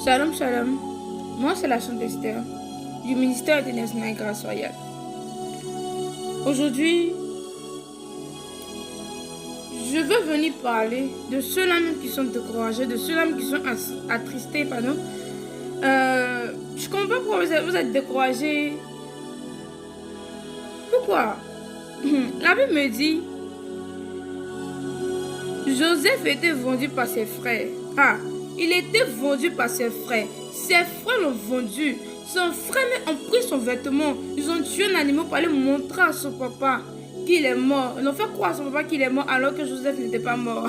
Shalom, shalom. Moi, c'est la Sainte Esther du ministère international Grâce Royale. Aujourd'hui, je veux venir parler de ceux-là même qui sont découragés, de ceux-là même qui sont attristés, pardon. Je comprends pas pourquoi vous êtes découragés. Pourquoi? La Bible me dit, Joseph était vendu par ses frères. Il était vendu par ses frères. Ses frères l'ont vendu. Son frère ont pris son vêtement. Ils ont tué un animal pour aller montrer à son papa qu'il est mort. Ils ont fait croire à son papa qu'il est mort alors que Joseph n'était pas mort.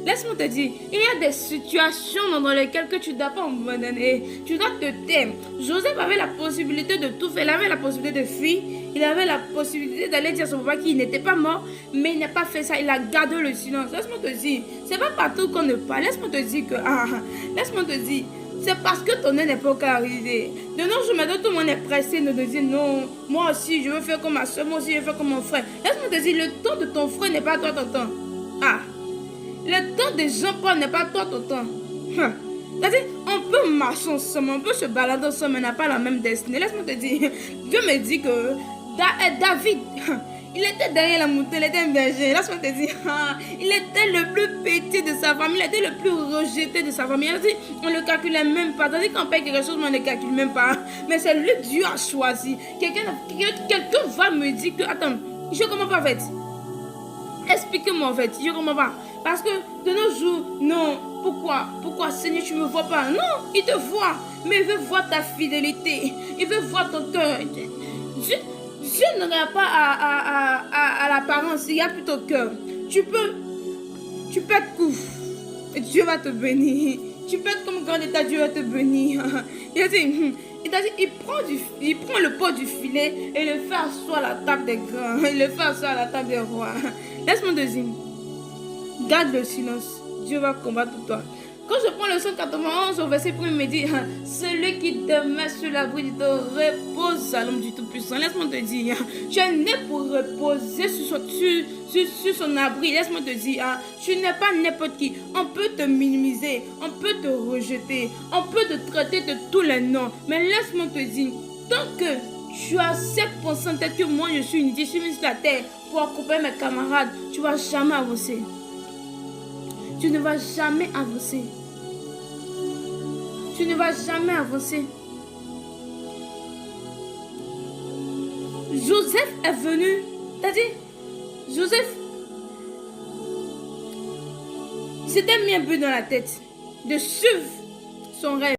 Laisse-moi te dire, il y a des situations dans lesquelles que tu ne dois pas abandonner. Tu dois te taire. Joseph avait la possibilité de tout faire. Il avait la possibilité de fuir. Il avait la possibilité d'aller dire à son papa qu'il n'était pas mort. Mais il n'a pas fait ça. Il a gardé le silence. Laisse-moi te dire, c'est pas partout qu'on ne parle. Laisse-moi te dire que... laisse-moi te dire... C'est parce que ton heure n'est pas encore arrivé. De nos jours, maintenant, tout le monde est pressé de dire non, moi aussi, je veux faire comme ma soeur, moi aussi, je veux faire comme mon frère. Laisse-moi te dire, le temps de ton frère n'est pas toi ton temps. Le temps des gens pas n'est pas toi ton temps. C'est-à-dire, on peut marcher ensemble, on peut se balader ensemble, mais on n'a pas la même destinée. Laisse-moi te dire, Dieu me dit que David... Il était derrière la montagne, il était un berger. Laisse-moi te dire, il était le plus petit de sa famille, il était le plus rejeté de sa famille. On ne le calculait même pas. C'est-à-dire qu'on paye quelque chose, mais on ne le calcule même pas. Mais c'est lui que Dieu a choisi. Quelqu'un va me dire que, attends, je ne comprends pas en fait. Explique-moi en fait, je ne comprends pas. Parce que de nos jours, non, pourquoi Seigneur, tu ne me vois pas? Non, il te voit, mais il veut voir ta fidélité. Il veut voir ton cœur. Dieu ne regarde pas à l'apparence, il y a plutôt cœur. Tu peux être court et Dieu va te bénir. Tu peux être comme grand état, Dieu va te bénir. Il prend le pot du filet et le fait asseoir à la table des grands. Il le fait asseoir à la table des rois. Laisse-moi te dire, garde le silence. Dieu va combattre pour toi. Quand je prends le 191 au verset 1, il me dit, celui qui demeure sur l'abri du dos repose à l'homme du Tout-Puissant. Laisse-moi te dire, tu es né pour reposer sur son abri. Laisse-moi te dire, tu n'es pas n'importe qui. On peut te minimiser, on peut te rejeter, on peut te traiter de tous les noms. Mais laisse-moi te dire, tant que tu as cette pensée en tête que moi je suis unité, je suis mise sur la terre pour accompagner mes camarades, tu ne vas jamais avancer. Tu ne vas jamais avancer. Tu ne vas jamais avancer. Joseph est venu. C'est-à-dire, Joseph s'était mis un peu dans la tête de suivre son rêve.